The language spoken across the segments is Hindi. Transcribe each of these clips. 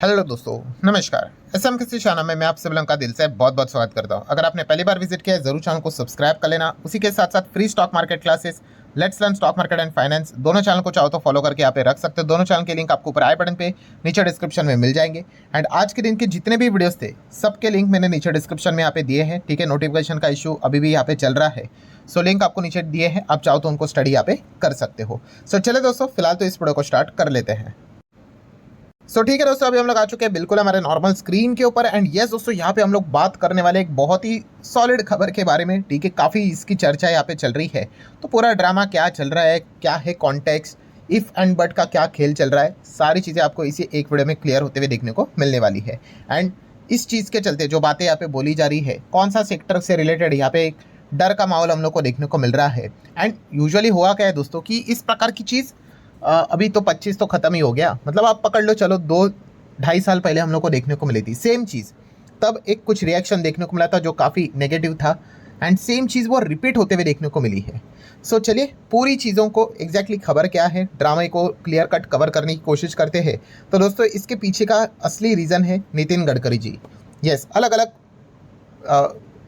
हेलो दोस्तों, नमस्कार। एसएम किसी चैनल में मैं आप सभी लोगों का दिल से बहुत बहुत स्वागत करता हूं। अगर आपने पहली बार विजिट किया है जरूर चैनल को सब्सक्राइब कर लेना। उसी के साथ साथ free stock market classes, let's learn stock market and finance, दोनों चैनल को चाहो तो फॉलो करके यहाँ पे रख सकते हो। दोनों चैनल के लिंक आपको ऊपर आई बटन पे नीचे डिस्क्रिप्शन में मिल जाएंगे। एंड आज के दिन के जितने भी वीडियोस थे सबके लिंक मैंने नीचे डिस्क्रिप्शन में यहाँ पे दिए हैं। ठीक है, नोटिफिकेशन का इशू अभी भी यहाँ पे चल रहा है, सो लिंक आपको नीचे दिए हैं, आप चाहो तो उनको स्टडी यहाँ पे कर सकते हो। सो चले दोस्तों, फिलहाल तो इस वीडियो को स्टार्ट कर लेते हैं। ठीक है दोस्तों, अभी हम लोग आ चुके हैं बिल्कुल हमारे नॉर्मल स्क्रीन के ऊपर। एंड यस दोस्तों, यहाँ पे हम लोग बात करने वाले एक बहुत ही सॉलिड खबर के बारे में। ठीक है, काफ़ी इसकी चर्चा यहाँ पे चल रही है। तो पूरा ड्रामा क्या चल रहा है, क्या है कॉन्टेक्स्ट, इफ़ एंड बट का क्या खेल चल रहा है, सारी चीज़ें आपको इसी एक वीडियो में क्लियर होते हुए देखने को मिलने वाली है। एंड इस चीज़ के चलते जो बातें यहाँ पे बोली जा रही है, कौन सा सेक्टर से रिलेटेड, यहाँ पे एक डर का माहौल हम लोग को देखने को मिल रहा है। एंड यूजुअली हुआ क्या है दोस्तों कि इस प्रकार की चीज़ अभी तो 25 तो ख़त्म ही हो गया, मतलब आप पकड़ लो, चलो 2-2.5 साल पहले हम लोग को देखने को मिली थी सेम चीज़। तब एक कुछ रिएक्शन देखने को मिला था जो काफ़ी नेगेटिव था। एंड सेम चीज़ वो रिपीट होते हुए देखने को मिली है। चलिए पूरी चीज़ों को एग्जैक्टली खबर क्या है, ड्रामे को क्लियर कट कवर करने की कोशिश करते हैं। तो दोस्तों, इसके पीछे का असली रीज़न है नितिन गडकरी जी। यस, अलग अलग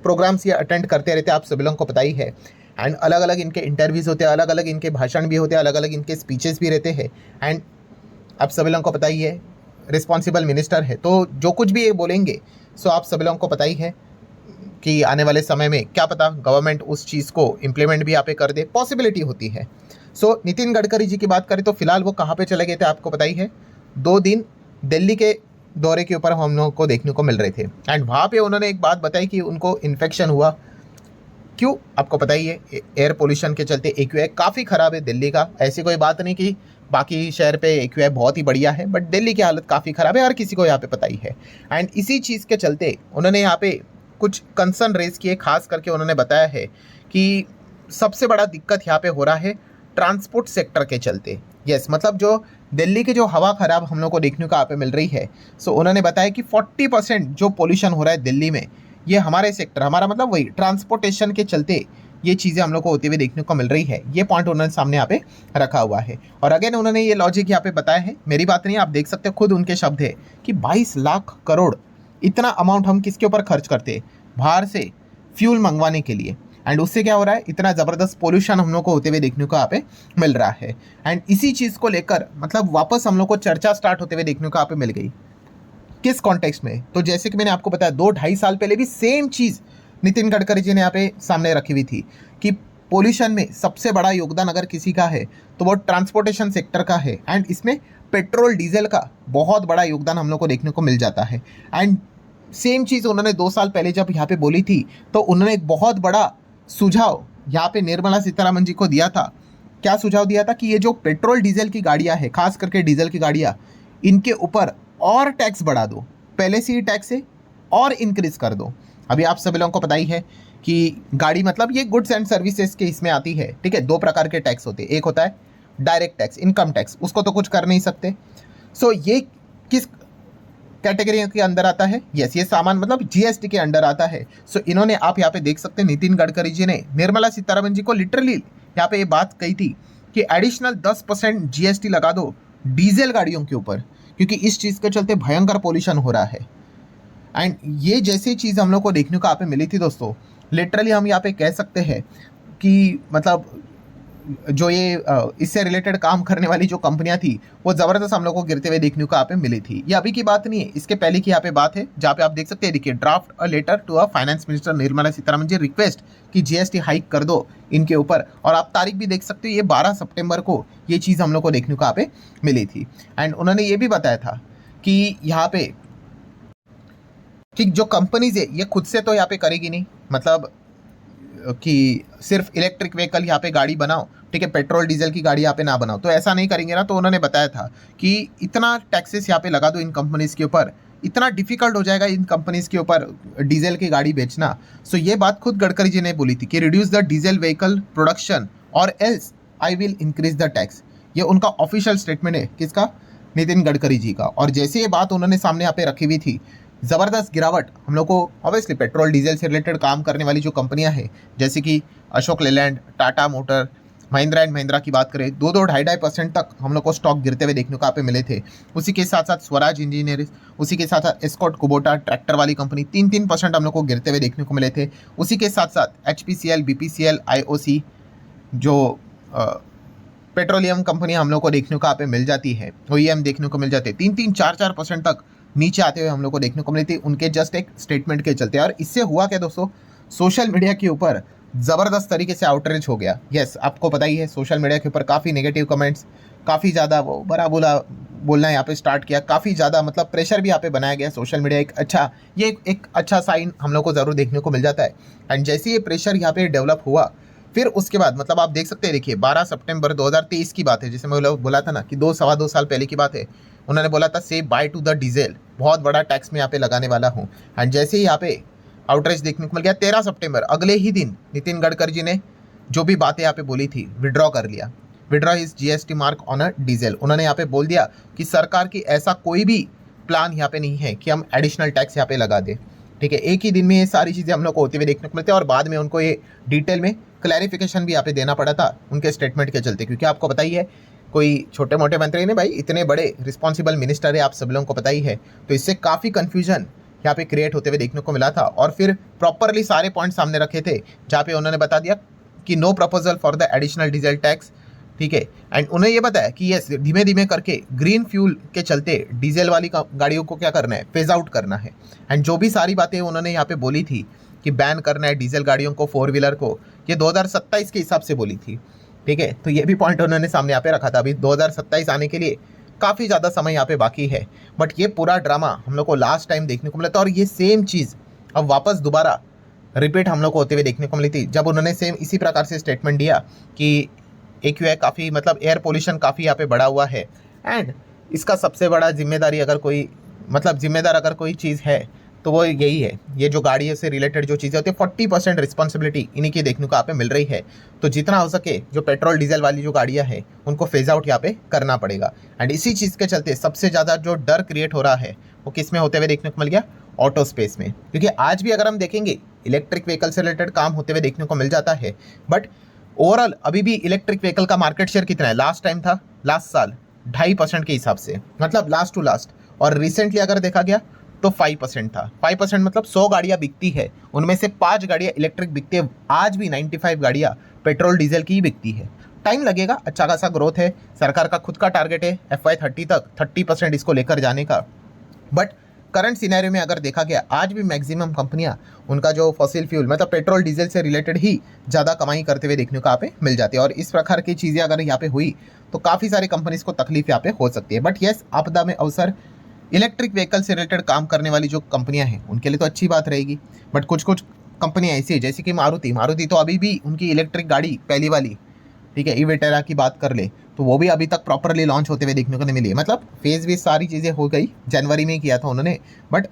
प्रोग्राम्स ये अटेंड करते रहते हैं, आप सभी लोगों को पता ही है। एंड अलग अलग इनके इंटरव्यूज़ होते हैं, अलग अलग इनके भाषण भी होते हैं, अलग अलग इनके स्पीचेस भी रहते हैं। एंड आप सभी लोगों को पता ही है, रिस्पॉन्सिबल मिनिस्टर है, तो जो कुछ भी ये बोलेंगे सो आप सभी लोगों को पता ही है कि आने वाले समय में क्या पता गवर्नमेंट उस चीज़ को इम्प्लीमेंट भी यहाँ पे कर दे, पॉसिबिलिटी होती है। नितिन गडकरी जी की बात करें तो फिलहाल वो कहाँ पे चले गए थे आपको पता ही है। 2 दिन दिल्ली के दौरे के ऊपर हम लोगों को देखने को मिल रहे थे। एंड वहाँ पे उन्होंने एक बात बताई कि उनको इन्फेक्शन हुआ। क्यों, आपको पता ही है, एयर पोल्यूशन के चलते एक्यूआई काफ़ी ख़राब है दिल्ली का। ऐसी कोई बात नहीं कि बाकी शहर पे एक्यूआई बहुत ही बढ़िया है, बट दिल्ली की हालत काफ़ी ख़राब है, हर किसी को यहाँ पे पता ही है। एंड इसी चीज़ के चलते उन्होंने यहाँ पे कुछ कंसर्न रेज किए, खास करके उन्होंने बताया है कि सबसे बड़ा दिक्कत यहाँ पे हो रहा है ट्रांसपोर्ट सेक्टर के चलते। यस, मतलब जो दिल्ली की जो हवा ख़राब हम लोग को देखने को यहाँ पे मिल रही है, उन्होंने बताया कि 40% जो पोल्यूशन हो रहा है दिल्ली में, ये हमारे सेक्टर, हमारा मतलब वही ट्रांसपोर्टेशन के चलते ये चीज़ें हम लोग को होती हुई देखने को मिल रही है। ये पॉइंट उन्होंने सामने यहाँ पे रखा हुआ है। और अगेन उन्होंने ये लॉजिक यहाँ पे बताया है, मेरी बात नहीं, आप देख सकते हो, खुद उनके शब्द है कि 22 लाख करोड़ इतना अमाउंट हम किसके ऊपर खर्च करते हैं, बाहर से फ्यूल मंगवाने के लिए। एंड उससे क्या हो रहा है, इतना ज़बरदस्त पोल्यूशन हम लोग को होते हुए देखने को यहाँ पे मिल रहा है। एंड इसी चीज़ को लेकर मतलब वापस हम लोग को चर्चा स्टार्ट होते हुए देखने को यहाँ पे मिल गई। किस कॉन्टेक्स्ट में, तो जैसे कि मैंने आपको बताया 2-2.5 साल पहले भी सेम चीज़ नितिन गडकरी जी ने यहाँ पे सामने रखी हुई थी कि पोल्यूशन में सबसे बड़ा योगदान अगर किसी का है तो वो ट्रांसपोर्टेशन सेक्टर का है। एंड इसमें पेट्रोल डीजल का बहुत बड़ा योगदान हम लोग को देखने को मिल जाता है। एंड सेम चीज़ उन्होंने 2 साल पहले जब यहाँ पे बोली थी तो उन्होंने एक बहुत बड़ा सुझाव यहाँ पे निर्मला सीतारमण जी को दिया था। क्या सुझाव दिया था कि ये जो पेट्रोल डीजल की गाड़ियाँ हैं, खास करके डीजल की गाड़ियाँ, इनके ऊपर और टैक्स बढ़ा दो, पहले से ही टैक्स है और इंक्रीज कर दो। अभी आप सभी लोगों को पता ही है कि गाड़ी मतलब ये गुड्स एंड सर्विसेज के इसमें आती है। ठीक है, 2 प्रकार के टैक्स होते हैं, एक होता है डायरेक्ट टैक्स, इनकम टैक्स, उसको तो कुछ कर नहीं सकते। ये किस कैटेगरी के अंदर आता है, यस, ये सामान मतलब जीएसटी के अंडर आता है। इन्होंने, आप यहाँ पे देख सकते हैं, नितिन गडकरी जी ने निर्मला सीतारमण जी को लिटरली यहाँ पे ये बात कही थी कि एडिशनल 10% जीएसटी लगा दो डीजल गाड़ियों के ऊपर, क्योंकि इस चीज़ के चलते भयंकर पोल्यूशन हो रहा है। एंड ये जैसी चीज़ हम लोग को देखने को यहाँ पे मिली थी दोस्तों, लिटरली हम यहाँ पे कह सकते हैं कि मतलब जो ये इससे रिलेटेड काम करने वाली जो कंपनियां थी वो ज़बरदस्त हम लोग को गिरते हुए देखने को यहाँ पे मिली थी। ये अभी की बात नहीं है, इसके पहले की यहाँ पे बात है, जहाँ पे आप देख सकते हैं, देखिए, draft a letter to a finance minister Nirmala Sitharaman ji request कि जीएसटी हाइक कर दो इनके ऊपर। और आप तारीख भी देख सकते हो, ये 12 सितंबर को ये चीज़ हम लोग को देखने को यहाँ पे मिली थी। एंड उन्होंने ये भी बताया था कि यहाँ पे कि जो कंपनीज है ये खुद से तो यहाँ पे करेगी नहीं, मतलब कि सिर्फ इलेक्ट्रिक व्हीकल यहाँ पे गाड़ी बनाओ, ठीक है, पेट्रोल डीजल की गाड़ी यहाँ पे ना बनाओ, तो ऐसा नहीं करेंगे ना। तो उन्होंने बताया था कि इतना टैक्सेस यहाँ पे लगा दो इन कंपनीज के ऊपर, इतना डिफिकल्ट हो जाएगा इन कंपनीज के ऊपर डीजल की गाड़ी बेचना। ये बात खुद गडकरी जी ने बोली थी कि reduce the diesel vehicle production और else I will increase the tax. ये उनका ऑफिशियल स्टेटमेंट है, किसका, नितिन गडकरी जी का। और जैसे ये बात उन्होंने सामने यहाँ पे रखी हुई थी, ज़बरदस्त गिरावट हम लोग को ऑब्वियसली पेट्रोल डीजल से रिलेटेड काम करने वाली जो कंपनियां हैं, जैसे कि अशोक लेलैंड, टाटा मोटर, महिंद्रा एंड महिंद्रा की बात करें, 2-2, 2.5% तक हम लोग को स्टॉक गिरते हुए देखने को यहाँ पे मिले थे। उसी के साथ साथ स्वराज इंजीनियरिंग, उसी के साथ साथ एस्कॉर्ट कुबोटा ट्रैक्टर वाली कंपनी 3-3% हम लोग को गिरते हुए देखने को मिले थे। उसी के साथ साथ HPCL, BPCL, IOC जो पेट्रोलियम कंपनी हम लोग को देखने को यहाँ पे मिल जाती है, OEM देखने को मिल जाते हैं, 3-3, 4-4% तक नीचे आते हुए हम लोग को देखने को मिली थी उनके जस्ट एक स्टेटमेंट के चलते। और इससे हुआ क्या दोस्तों, सोशल मीडिया के ऊपर ज़बरदस्त तरीके से आउटरीच हो गया। यस, आपको पता ही है सोशल मीडिया के ऊपर काफ़ी नेगेटिव कमेंट्स, काफ़ी ज़्यादा वो बड़ा बोलना यहाँ पे स्टार्ट किया, काफ़ी ज़्यादा मतलब प्रेशर भी यहाँ पे बनाया गया। सोशल मीडिया एक अच्छा साइन हम लोग को ज़रूर देखने को मिल जाता है। एंड जैसे ये प्रेशर यहाँ पे डेवलप हुआ, फिर उसके बाद मतलब आप देख सकते हैं, देखिए 12 सितंबर 2023 की बात है, जैसे मैं बोला था ना कि 2-2.25 साल पहले की बात है। उन्होंने बोला था से बाय टू द डीजल, बहुत बड़ा टैक्स में यहाँ पे लगाने वाला हूँ। एंड जैसे ही यहाँ पे आउटरीच देखने को मिल गया, 13 सितंबर अगले ही दिन नितिन गडकरी जी ने जो भी बातें यहाँ पे बोली थी विड्रॉ कर लिया। Withdraw is GST mark on a diesel. उन्होंने यहाँ पे बोल दिया कि सरकार की ऐसा कोई भी प्लान यहाँ पे नहीं है कि हम एडिशनल टैक्स यहाँ पे लगा दें। ठीक है, एक ही दिन में ये सारी चीज़ें हम लोग को होते हुए देखने को मिलते हैं और बाद में उनको ये डिटेल में क्लैरिफिकेशन भी यहाँ पे देना पड़ा था उनके स्टेटमेंट के चलते, क्योंकि आपको पता ही है कोई छोटे मोटे मंत्री नहीं भाई, इतने बड़े रिस्पॉन्सिबल मिनिस्टर है, आप सब लोगों को पता ही है। तो इससे काफ़ी कन्फ्यूजन यहाँ पे क्रिएट होते हुए देखने को मिला था। और फिर प्रॉपरली सारे पॉइंट सामने रखे थे, जहाँ पे उन्होंने बता दिया कि no proposal for the additional diesel tax. ठीक है, एंड उन्हें ये बताया कि यस, धीमे धीमे करके ग्रीन फ्यूल के चलते डीजल वाली गाड़ियों को क्या करना है, फेज आउट करना है। एंड जो भी सारी बातें उन्होंने यहाँ पे बोली थी कि बैन करना है डीजल गाड़ियों को, 4 व्हीलर को, ये 2027 के हिसाब से बोली थी। ठीक है, तो ये भी पॉइंट उन्होंने सामने यहाँ पे रखा था। अभी 2027 आने के लिए काफ़ी ज़्यादा समय यहाँ पे बाकी है, बट ये पूरा ड्रामा हम लोग को लास्ट टाइम देखने को मिला था और ये सेम चीज़ अब वापस दोबारा रिपीट हम लोग को होते हुए देखने को मिली थी, जब उन्होंने सेम इसी प्रकार से स्टेटमेंट दिया कि AQI काफ़ी मतलब एयर पोल्यूशन काफ़ी यहाँ पे बढ़ा हुआ है। एंड इसका सबसे बड़ा जिम्मेदारी अगर कोई मतलब जिम्मेदार अगर कोई चीज़ है तो वो यही है, ये जो गाड़ियों से रिलेटेड जो चीज़ें होती है 40% रिस्पॉन्सिबिलिटी इन्हीं की देखने को यहाँ पे मिल रही है। तो जितना हो सके जो पेट्रोल डीजल वाली जो गाड़ियाँ हैं उनको फेज आउट यहाँ पे करना पड़ेगा। एंड इसी चीज़ के चलते सबसे ज़्यादा जो डर क्रिएट हो रहा है वो किस में होते हुए देखने को मिल गया, ऑटो स्पेस में। क्योंकि आज भी अगर हम देखेंगे इलेक्ट्रिक व्हीकल से रिलेटेड काम होते हुए देखने को मिल जाता है, बट ओवरऑल अभी भी इलेक्ट्रिक व्हीकल का मार्केट शेयर कितना है, लास्ट टाइम था लास्ट साल 2.5% के हिसाब से, मतलब लास्ट टू लास्ट। और रिसेंटली अगर देखा गया तो 5% था। 5% मतलब 100 गाड़ियाँ बिकती है, उनमें से 5 गाड़ियाँ इलेक्ट्रिक बिकती है। आज भी 95 गाड़ियाँ पेट्रोल डीजल की ही बिकती है। टाइम लगेगा, अच्छा खासा ग्रोथ है, सरकार का खुद का टारगेट है FY30 तक 30% इसको लेकर जाने का। बट करंट सिनेरियो में अगर देखा गया, आज भी मैक्सिमम कंपनियां उनका जो फॉसिल फ्यूल मतलब पेट्रोल डीजल से रिलेटेड ही ज़्यादा कमाई करते हुए देखने को यहाँ पे मिल जाती है। और इस प्रकार की चीज़ें अगर यहाँ पे हुई तो काफ़ी सारी कंपनीज को तकलीफ यहाँ पे हो सकती है। बट येस, आपदा में अवसर, इलेक्ट्रिक व्हीकल से रिलेटेड काम करने वाली जो कंपनियां हैं उनके लिए तो अच्छी बात रहेगी। बट कुछ कंपनियां ऐसी है जैसे कि मारुति तो अभी भी उनकी इलेक्ट्रिक गाड़ी पहली वाली, ठीक है, ई-वेटेरा की बात कर ले तो वो भी अभी तक प्रॉपरली लॉन्च होते हुए देखने को नहीं मिली है। मतलब फेज भी सारी चीज़ें हो गई, जनवरी में ही किया था उन्होंने, बट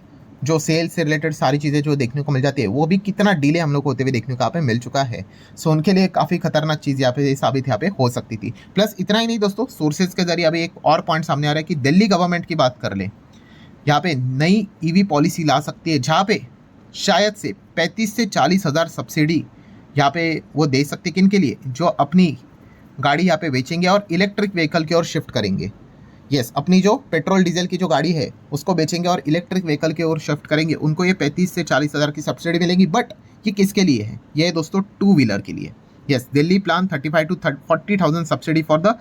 जो सेल से रिलेटेड सारी चीज़ें जो देखने को मिल जाती है वो भी कितना डिले हम लोग को होते हुए देखने को यहाँ पे मिल चुका है। सो उनके लिए काफ़ी खतरनाक चीज़ यहाँ पे साबित यहाँ पे हो सकती थी। प्लस इतना ही नहीं दोस्तों, सोर्सेज के जरिए अभी एक और पॉइंट सामने आ रहा है कि दिल्ली गवर्नमेंट की बात कर ले, यहाँ पे नई EV पॉलिसी ला सकती है, जहाँ पे शायद से 35 से 40 हज़ार सब्सिडी यहाँ पे वो दे सकते हैं। किन के लिए, जो अपनी गाड़ी यहाँ पे बेचेंगे और इलेक्ट्रिक व्हीकल की ओर शिफ्ट करेंगे। यस, अपनी जो पेट्रोल डीजल की जो गाड़ी है उसको बेचेंगे और इलेक्ट्रिक व्हीकल की ओर शिफ्ट करेंगे, उनको ये 35 से 40 हज़ार की सब्सिडी मिलेगी। बट ये किसके लिए है, ये है दोस्तों 2 व्हीलर के लिए। Yes, Delhi plan 35 to 40,000 subsidy for the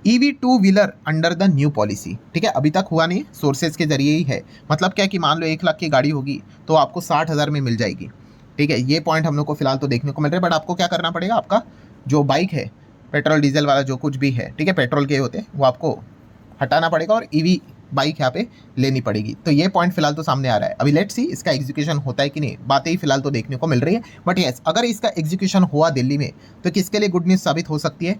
EV 2 wheeler under the new policy. ठीक है, अभी तक हुआ नहीं, सोर्सेज के जरिए ही है। मतलब क्या कि मान लो 1 लाख की गाड़ी होगी तो आपको 60,000 में मिल जाएगी। ठीक है, ये पॉइंट हम लोग को फिलहाल तो देखने को मिल रहा है। बट आपको क्या करना पड़ेगा, आपका जो बाइक है पेट्रोल डीजल वाला जो कुछ भी है, ठीक है, पेट्रोल के होते हैं, वो आपको हटाना पड़ेगा और EV बाइक यहाँ पे लेनी पड़ेगी। तो ये पॉइंट फिलहाल तो सामने आ रहा है। अभी लेट्स सी इसका एग्जीक्यूशन होता है कि नहीं, बातें ही फिलहाल तो देखने को मिल रही है। बट यस, अगर इसका एग्जीक्यूशन हुआ दिल्ली में तो किसके लिए गुड न्यूज़ साबित हो सकती है,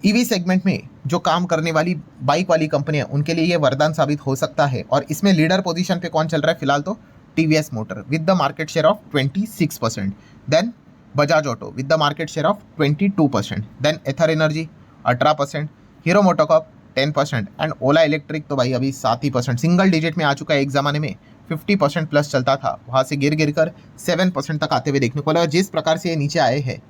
EV सेगमेंट में जो काम करने वाली बाइक वाली कंपनियां, उनके लिए ये वरदान साबित हो सकता है। और इसमें लीडर पोजीशन पे कौन चल रहा है फिलहाल, तो TVS Motor with the market share of 26%, then Bajaj Auto with the market share of 22%, then Ather Energy 18%, Hero MotoCorp 10% and Ola Electric तो भाई अभी 7% सिंगल डिजिट में आ चुका है। एक ज़माने में 50% प्लस चलता था, वहाँ से गिर कर 7% तक आते हुए देखने को मिला। जिस प्रकार से ये नीचे आए हैं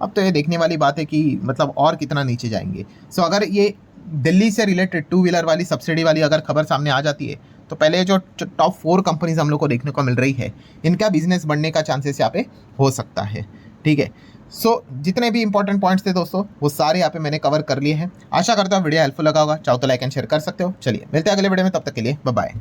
अब तो ये देखने वाली बात है कि मतलब और कितना नीचे जाएंगे। सो अगर ये दिल्ली से रिलेटेड टू व्हीलर वाली सब्सिडी वाली अगर खबर सामने आ जाती है तो पहले जो टॉप 4 कंपनीज हम लोग को देखने को मिल रही है, इनका बिजनेस बढ़ने का चांसेस यहाँ पे हो सकता है। ठीक है, सो जितने भी इंपॉर्टेंट पॉइंट्स थे दोस्तों वो सारे यहाँ पे मैंने कवर कर लिए हैं। आशा करता हूँ वीडियो हेल्पफुल लगा होगा, चाहो तो लाइक एंड शेयर कर सकते हो। चलिए मिलते हैं अगले वीडियो में, तब तक के लिए बाय बाय।